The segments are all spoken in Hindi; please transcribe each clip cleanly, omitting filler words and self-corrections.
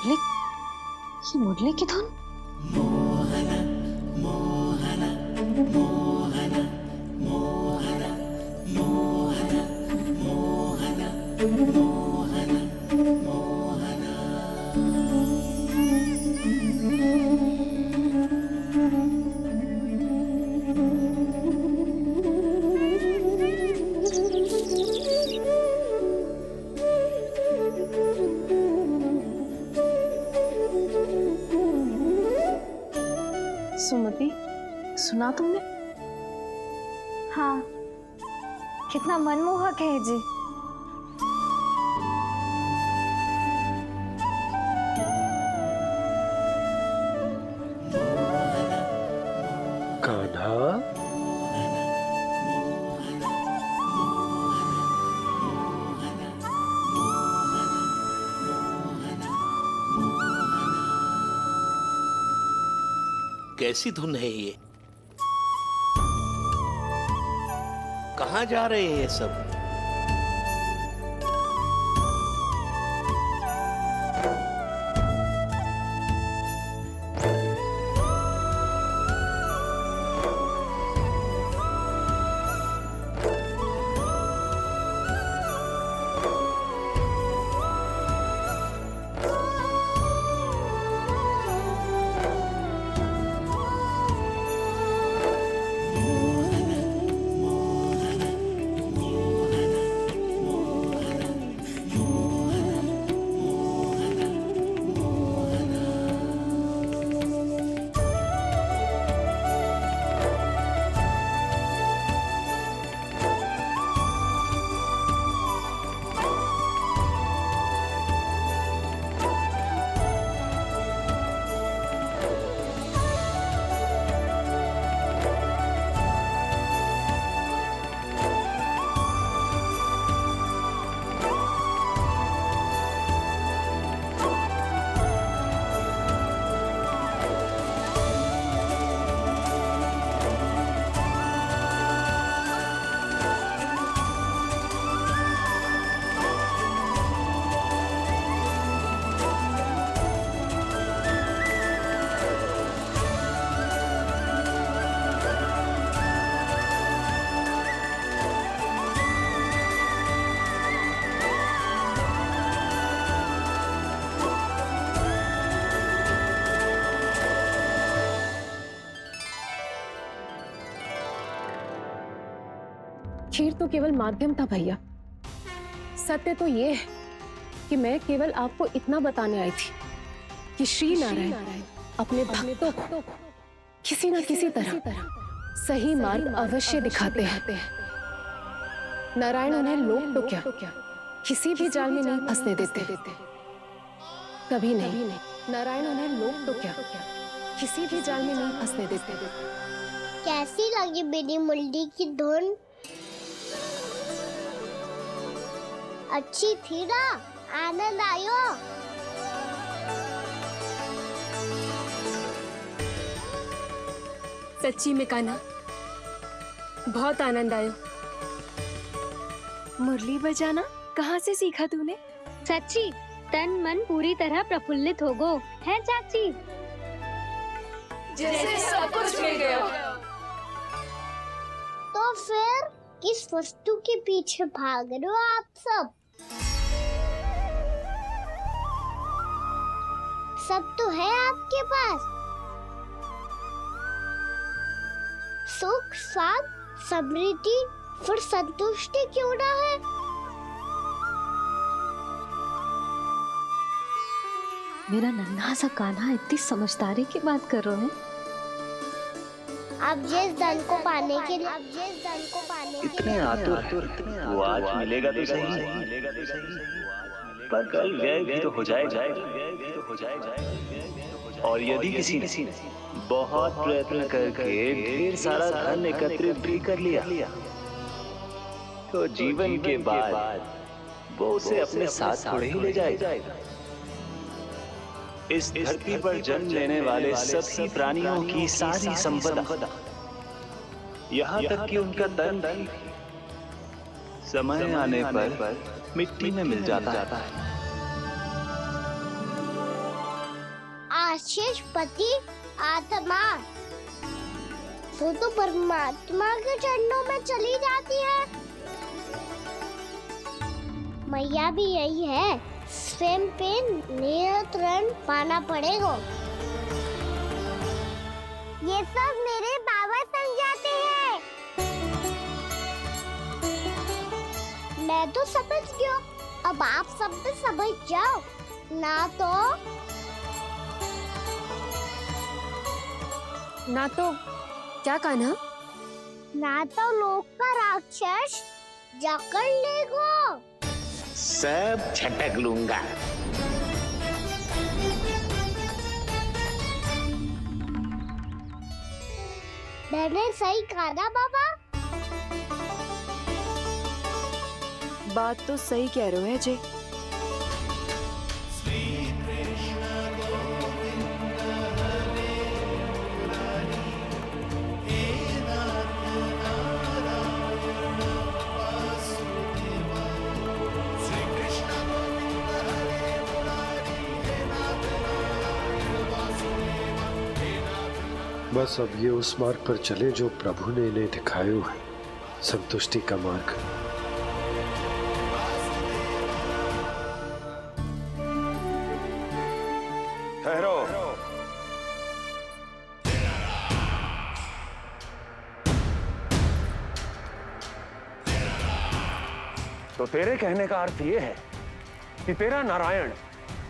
मुरली, ये मुरली की धुन। मोहना मोहना मोहना मोहना मोहना मोहना मोहना मोहना। सुमति, सुना तुमने? हाँ, कितना मनमोहक है जी। कान्हा, कैसी धुन है ये? कहाँ जा रहे हैं ये सब? खीर तो केवल माध्यम था भैया। सत्य तो ये है कि मैं केवल आपको इतना बताने आई थी कि श्री नारायण अपने भक्तों को किसी न किसी तरह सही मार्ग अवश्य दिखाते हैं। नारायण उन्हें लोग तो क्या किसी भी जाल में नहीं फंसने देते, कभी नहीं। नारायण उन्हें लोग तो क्या किसी भी जाल में नहीं फंसने देते। कैसी लगी मेरी मुरली की धुन? अच्छी थी ना? आनंद आयो? सच्ची में कान्हा, बहुत आनंद आया। मुरली बजाना कहाँ से सीखा तूने? सच्ची तन मन पूरी तरह प्रफुल्लित हो गो है चाची। जैसे सब कुछ मिल गया। तो फिर किस वस्तु के पीछे भाग रहे हो आप सब? सब तो है आपके पास। सुख, स्वाद, समृद्धि, फिर संतुष्टि क्यों ना है? मेरा नन्हा सा कान्हा इतनी समझदारी की बात कर रहे हैं। अब जिस धन को पाने के लिए इतने आतुर वो आज मिलेगा तो सही, पर कल व्यय भी तो हो जाएगा। और यदि किसी ने बहुत प्रयत्न करके ढेर सारा धन एकत्रित भी कर लिया, तो जीवन के बाद वो उसे अपने साथ थोड़े ही ले जाएगा। इस धरती पर जन्म लेने वाले सभी प्राणियों की सारी संपदा, यहाँ तक कि उनका तन भी समय आने पर मिट्टी में मिल जाता है। राक्षस पति आत्मा वो तो परमात्मा के चरणों में चली जाती है। मैया भी यही है, स्वयं पे नियंत्रण पाना पड़ेगा। ये सब मेरे बाबा समझाते हैं। मैं तो समझ गया, अब आप सब भी समझ जाओ ना तो क्या कान्हा? ना तो लोक का राक्षस जकड़ लेगा। सब झटक लूंगा। मैंने सही कहा ना बाबा? बात तो सही कह रहे हो है जी। बस अब ये उस मार्ग पर चले जो प्रभु ने इन्हें दिखाया है, संतुष्टि का मार्ग। ठहरो। तो तेरे कहने का अर्थ यह है कि तेरा नारायण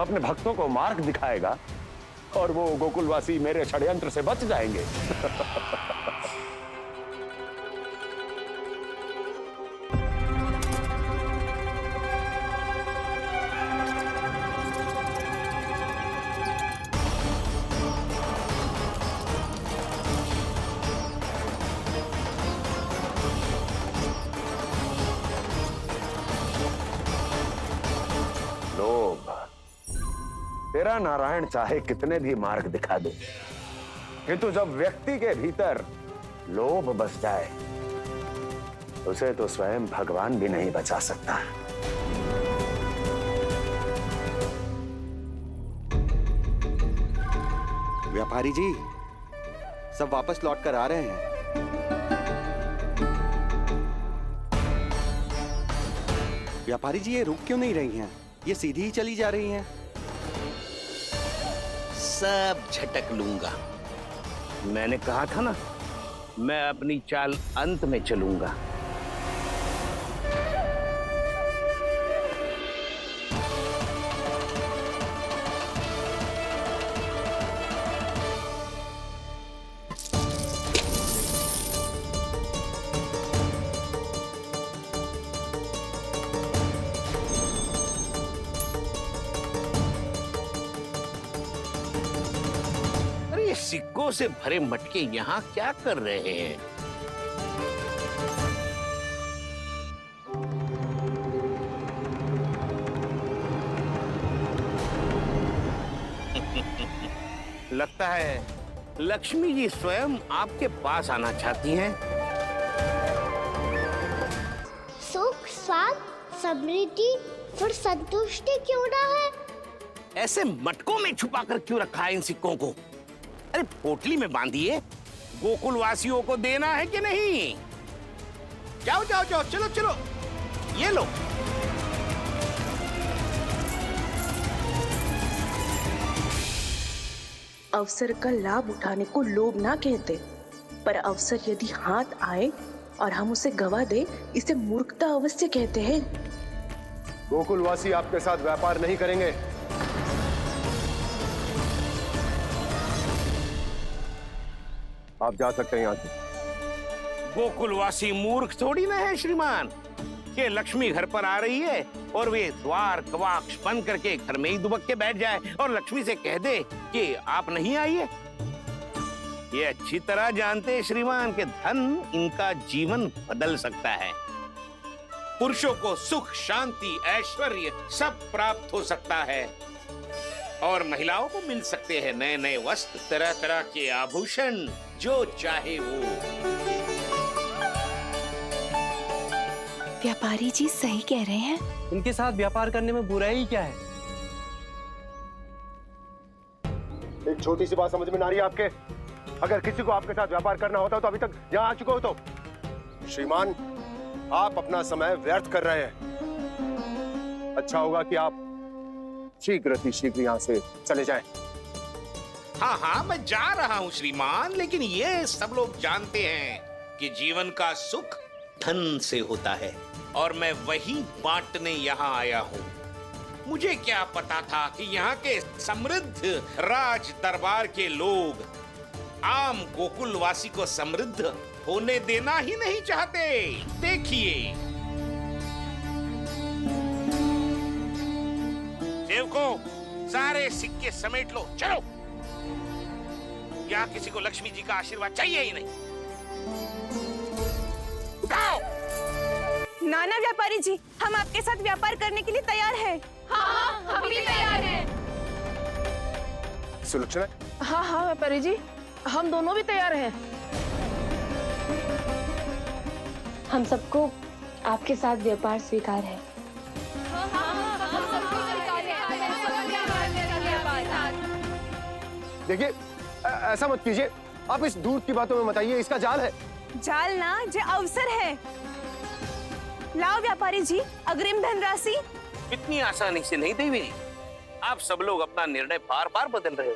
अपने भक्तों को मार्ग दिखाएगा और वो गोकुलवासी मेरे षड्यंत्र से बच जाएंगे। लोभ। तेरा नारायण चाहे कितने भी मार्ग दिखा दे, किंतु जब व्यक्ति के भीतर लोभ बस जाए उसे तो स्वयं भगवान भी नहीं बचा सकता। व्यापारी जी सब वापस लौट कर आ रहे हैं। व्यापारी जी ये रुक क्यों नहीं रही हैं? ये सीधी ही चली जा रही हैं। सब झटक लूंगा। मैंने कहा था ना, मैं अपनी चाल अंत में चलूंगा। सिक्कों से भरे मटके यहाँ क्या कर रहे हैं? लगता है लक्ष्मी जी स्वयं आपके पास आना चाहती हैं। सुख, स्वाद, समृद्धि फिर संतुष्टि क्यों ना है? ऐसे मटकों में छुपा कर क्यों रखा है इन सिक्कों को? अरे पोटली में बांधिए, गोकुल वासियों को देना है कि नहीं? जाओ जाओ जाओ, चलो चलो, ये लो। अवसर का लाभ उठाने को लोभ ना कहते, पर अवसर यदि हाथ आए और हम उसे गवा दे, इसे मूर्खता अवश्य कहते हैं। गोकुलवासी आपके साथ व्यापार नहीं करेंगे। आप जा सकते हैं यहाँ से। गोकुलवासी मूर्ख थोड़ी ना है श्रीमान। ये लक्ष्मी घर पर आ रही है और वे द्वार कवाक्ष बंद करके घर में ही दुबक के बैठ जाए और लक्ष्मी से कह दे कि आप नहीं आइए। ये अच्छी तरह जानते हैं श्रीमान कि धन इनका जीवन बदल सकता है। पुरुषों को सुख, शांति, ऐश्वर्य सब प्राप्त हो सकता है और महिलाओं को मिल सकते हैं नए नए वस्त्र, तरह तरह के आभूषण, जो चाहे वो। व्यापारी जी सही कह रहे हैं। इनके साथ व्यापार करने में बुराई क्या है? एक छोटी सी बात समझ में ना रही है आपके? अगर किसी को आपके साथ व्यापार करना होता तो अभी तक यहाँ आ चुके हो। तो श्रीमान, आप अपना समय व्यर्थ कर रहे हैं। अच्छा होगा कि आप शीघ्र यहाँ से चले जाएं। हाँ हाँ, मैं जा रहा हूँ श्रीमान, लेकिन ये सब लोग जानते हैं कि जीवन का सुख धन से होता है और मैं वही बांटने यहाँ आया हूँ। मुझे क्या पता था कि यहाँ के समृद्ध राज दरबार के लोग आम गोकुलवासी को समृद्ध होने देना ही नहीं चाहते। देखिए सेवकों, सारे सिक्के समेट लो, चलो। यहाँ किसी को लक्ष्मी जी का आशीर्वाद चाहिए ही नहीं। नाना व्यापारी जी, हम आपके साथ व्यापार करने के लिए तैयार हैं। हाँ, हम भी तैयार हैं। सुलोचना? हाँ हाँ व्यापारी जी, हम दोनों भी तैयार हैं। हम सबको आपके साथ व्यापार स्वीकार है। देखिए, ऐसा मत कीजिए। आप इस दूध की बातों में मत आइए, इसका जाल है। जाल ना, जे अवसर है। लाओ व्यापारी जी, अग्रिम धनराशि। इतनी आसानी से नहीं देवी जी। आप सब लोग अपना निर्णय बार बार बदल रहे हो।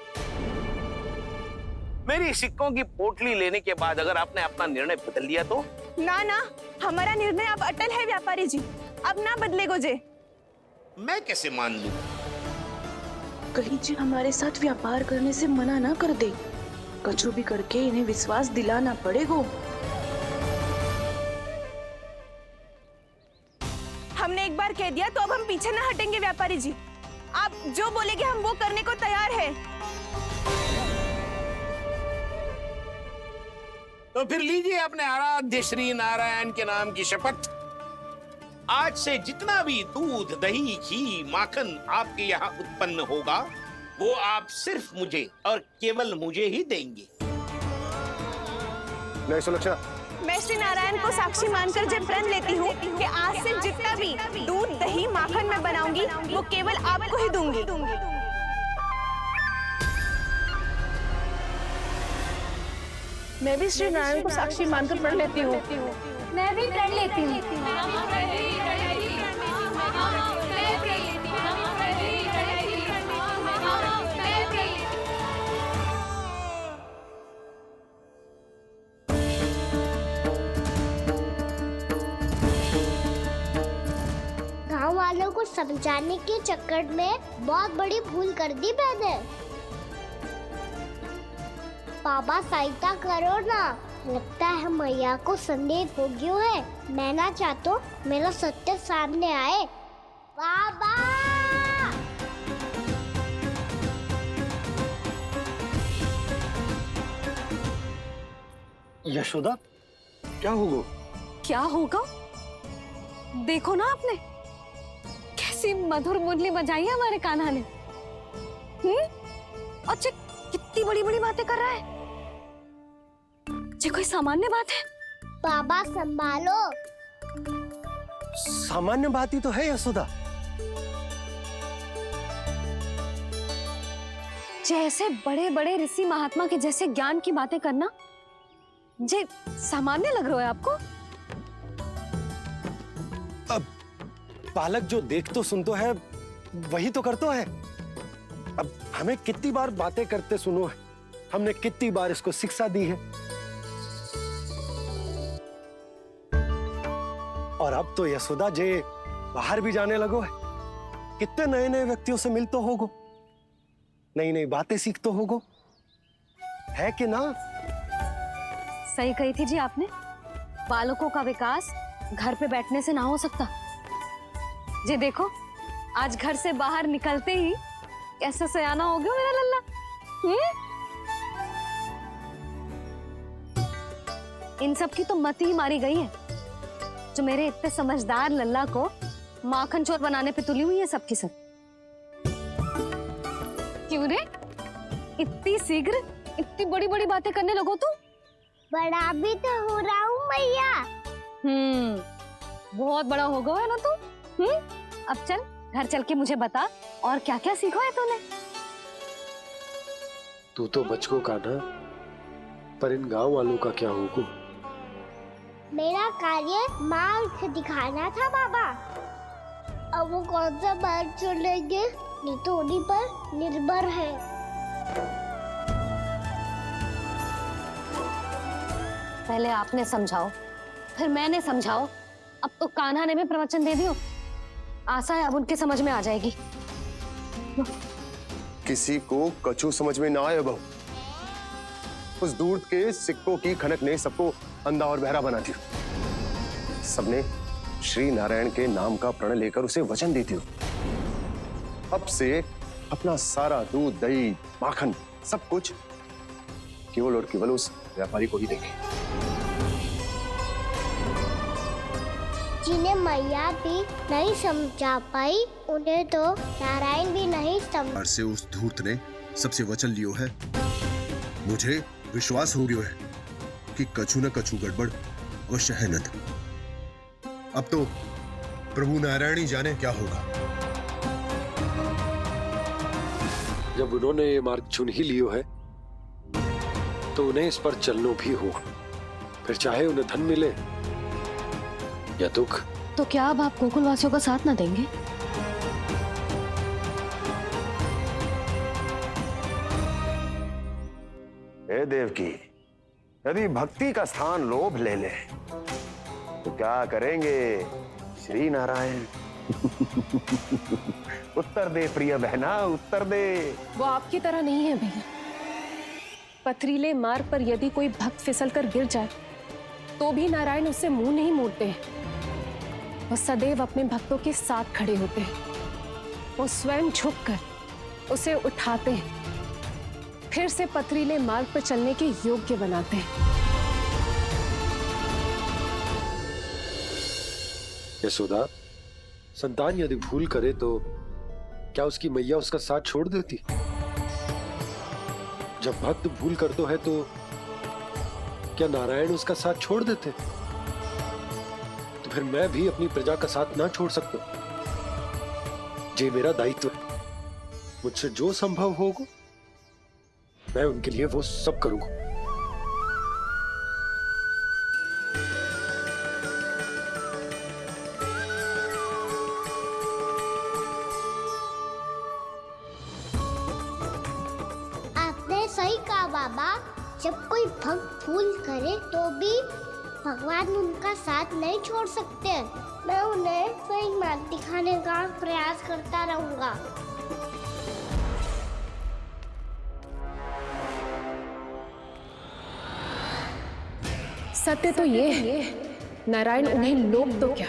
मेरी सिक्कों की पोटली लेने के बाद अगर आपने अपना निर्णय बदल लिया तो? ना ना, हमारा निर्णय अब अटल है व्यापारी जी, अब ना बदलेगो जे। मैं कैसे मान लूं? कहीं जी हमारे साथ व्यापार करने से मना ना कर दे। कछु भी करके इन्हें विश्वास दिलाना पड़ेगा। हमने एक बार कह दिया तो अब हम पीछे ना हटेंगे व्यापारी जी। आप जो बोलेंगे हम वो करने को तैयार है। तो फिर लीजिए अपने आराध्य श्री नारायण के नाम की शपथ। आज से जितना भी दूध, दही, घी, माखन आपके यहाँ उत्पन्न होगा वो आप सिर्फ मुझे और केवल मुझे ही देंगे। नहीं सुलक्षणा, मैं श्री नारायण को साक्षी मानकर जब प्रण लेती हूँ कि आज से जितना भी दूध, दही, माखन मैं बनाऊंगी वो केवल आपको ही दूंगी। मैं भी श्री नारायण को साक्षी मानकर प्रण लेती हूँ। मैं भी प्रण लेती हूँ। गांव वालों को समझाने के चक्कर में बहुत बड़ी भूल कर दी मैंने। बाबा सहायता करो ना, लगता है मैया को संदेह हो गया है। मैं ना चाहता मेरा सत्य सामने आए। बाबा! यशोदा, क्या होगा? क्या होगा? देखो ना आपने कैसी मधुर मुरली बजाई है हमारे कान्हा ने। अच्छा, कितनी बड़ी बड़ी बातें कर रहा है। ये कोई सामान्य बात है? बाबा संभालो। सामान्य बात ही तो है यशोदा। जैसे बड़े बड़े ऋषि महात्मा के जैसे ज्ञान की बातें करना जे सामान्य लग रहा है आपको? अब बालक जो देख तो सुन तो है वही तो करता है। अब हमें कितनी बार बातें करते सुनो है, हमने कितनी बार इसको शिक्षा दी है। और अब तो यशोदा जे बाहर भी जाने लगो है, कितने नए नए व्यक्तियों से मिल तो होगो, नई नई बातें सीख तो होगो, है कि ना? सही कही थी जी आपने। बालकों का विकास घर पे बैठने से ना हो सकता। जी देखो, आज घर से बाहर निकलते ही कैसे सयाना हो गया मेरा लल्ला। इन सब की तो मत ही मारी गई है, जो मेरे इतने समझदार लल्ला को माखन चोर बनाने पे तुली हुई है सबकी सब। क्यों रे, इतनी शीघ्र इतनी बड़ी बड़ी बातें करने लगो तू? बड़ा भी तो हो रहा हूँ मैया। बहुत बड़ा हो गया है ना तू। अब चल घर चल के मुझे बता और क्या क्या सीखा है तूने। तू तो बचको कान्हा, पर इन गांव वालों का क्या होगा? मेरा कार्य मार्ग दिखाना था बाबा। अब वो कौन सा मार्ग चुनेंगे ये तो उन्हीं पर निर्भर है। पहले आपने समझाओ, फिर मैंने समझाओ, अब तो कान्हा ने भी प्रवचन दे दियो। आशा है अब उनके समझ में आ जाएगी। किसी को कछु समझ में ना आए बहू। उस दूध के सिक्कों की खनक ने सबको अंधा और बहरा बना दिया। सबने श्री नारायण के नाम का प्रण लेकर उसे वचन देती हो। अब से अपना सारा दूध, दही, माखन सब कुछ केवल और केवल उस व्यापारी को ही देंगे। जिन्हें मैया भी नहीं समझा पाई उन्हें तो नारायण भी नहीं समझ। से उस धूर्त ने सबसे वचन लियो है। मुझे विश्वास हो गयो है कि कछु न कछु गड़बड़ अवश्य है नंद। अब तो प्रभु नारायण ही जाने क्या होगा। जब उन्होंने ये मार्ग चुन ही लियो है तो उन्हें इस पर चलना भी हो, फिर चाहे उन्हें धन मिले या दुख। तो क्या अब आप गोकुलवासियों का साथ ना देंगे? हे देवकी, यदि भक्ति का स्थान लोभ ले ले तो क्या करेंगे श्री नारायण? उत्तर दे प्रिय बहना, उत्तर दे। वो आपकी तरह नहीं है भैया। पथरीले मार्ग पर यदि कोई भक्त फिसलकर गिर जाए तो भी नारायण उससे मुंह नहीं मोड़ते हैं। वो सदैव अपने भक्तों के साथ खड़े होते हैं। वो स्वयं झुककर उसे उठाते हैं, फिर से पथरीले मार्ग पर चलने के योग्य बनाते हैं। यशोदा, संतान यदि भूल करे तो क्या उसकी मैया उसका साथ छोड़ देती? जब भक्त भूल करता है तो क्या नारायण उसका साथ छोड़ देते? तो फिर मैं भी अपनी प्रजा का साथ ना छोड़ सकता। ये मेरा दायित्व है। मुझसे जो संभव होगा मैं उनके लिए वो सब करूंगा। आपने सही कहा बाबा। जब कोई भक्त भूल करे तो भी भगवान उनका साथ नहीं छोड़ सकते। मैं उन्हें सही मार्ग दिखाने का प्रयास करता रहूंगा। सत्य तो ये है, नारायण उन्हें लोग तो क्या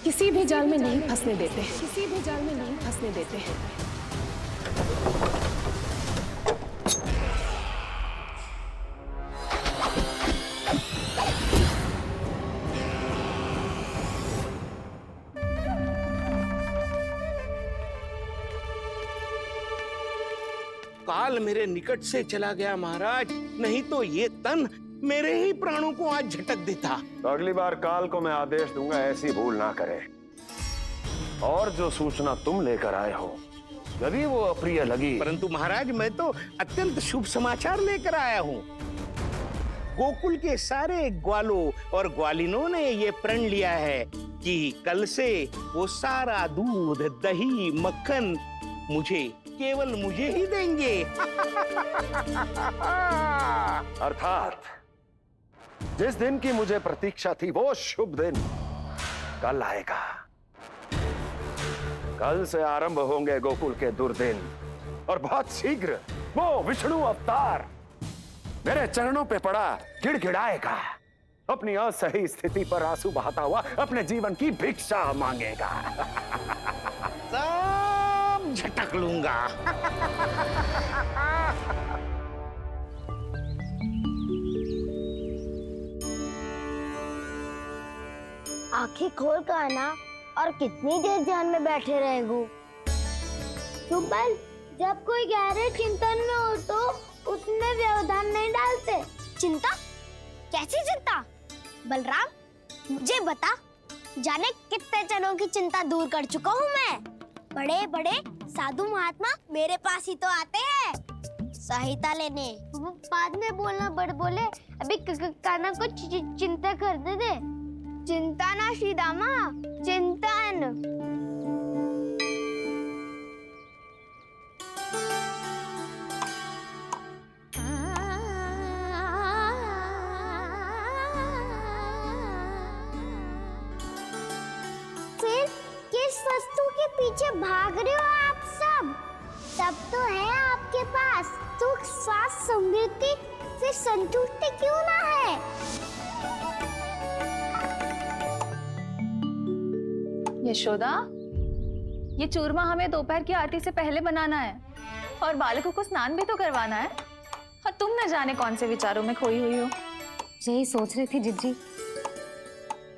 किसी भी जाल में नहीं फंसने देते। किसी भी जाल में नहीं फंसने देते हैं। काल मेरे निकट से चला गया महाराज, नहीं तो ये तन मेरे ही प्राणों को आज झटक देता। तो अगली बार काल को मैं आदेश दूंगा ऐसी भूल ना करे। और जो सूचना तुम लेकर आए हो यदि वो अप्रिय लगी। परंतु महाराज मैं तो अत्यंत शुभ समाचार लेकर आया हूँ। गोकुल के सारे ग्वालों और ग्वालिनों ने ये प्रण लिया है कि कल से वो सारा दूध, दही, मक्खन मुझे, केवल मुझे ही देंगे। अर्थात जिस दिन की मुझे प्रतीक्षा थी वो शुभ दिन कल आएगा। कल से आरंभ होंगे गोकुल के दुर्दिन और बहुत शीघ्र वो विष्णु अवतार मेरे चरणों पे पड़ा गिड़गिड़ाएगा। अपनी असही स्थिति पर आंसू बहाता हुआ अपने जीवन की भिक्षा मांगेगा। सब झटक लूंगा। आंखें खोल कर आना और कितनी देर ध्यान में बैठे रहेगो। सुबह जब कोई गहरे चिंतन में हो तो उसमें व्यवधान नहीं डालते। चिंता? कैसी चिंता? बलराम मुझे बता, जाने कितने जनों की चिंता दूर कर चुका हूँ मैं। बड़े बड़े साधु महात्मा मेरे पास ही तो आते हैं। सहायता लेने। बाद में बोलना बड़ बोले, अभी काना को चिंता करने दे। चिंता ना श्रीदामा, चिंतन। फिर किस वस्तु के पीछे भाग रहे हो आप सब? सब तो है आपके पास, सुख स्वास्थ्य समृद्धि, फिर संतुष्टि क्यों ना है? यशोदा, ये चूरमा हमें दोपहर की आरती से पहले बनाना है और बालकों को स्नान भी तो करवाना है। और तुम न जाने कौन से विचारों में खोई हुई हो। यही सोच रही थी जिज्जी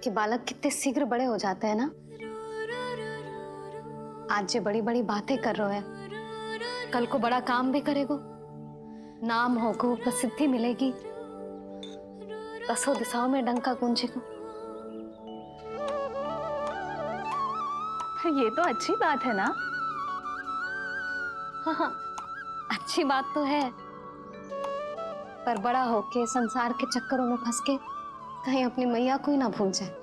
कि बालक कितने शीघ्र बड़े हो जाते हैं ना। आज जो बड़ी बड़ी बातें कर रहे हैं, कल को बड़ा काम भी करेगो, नाम होगो, प्रसिद्धि मिलेगी, दसों दिशाओं में डंका गूंजेगो। ये तो अच्छी बात है ना। हाँ, अच्छी बात तो है, पर बड़ा होके संसार के चक्करों में फंस के कहीं अपनी मैया को ही ना भूल जाए।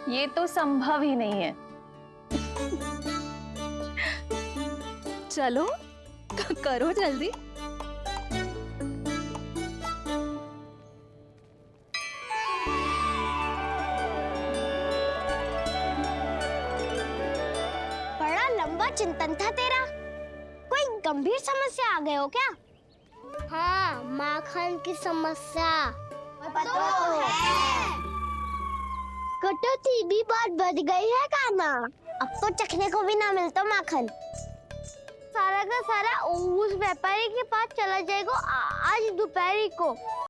ये तो संभव ही नहीं है। चलो करो जल्दी। बड़ा लंबा चिंतन था तेरा। कोई गंभीर समस्या आ गए हो क्या? हाँ, माखन की समस्या। तो है। कटौती भी बहुत बढ़ गई है काना। अब तो चखने को भी ना मिलता माखन। सारा का सारा उस व्यापारी के पास चला जाएगा आज दोपहर को।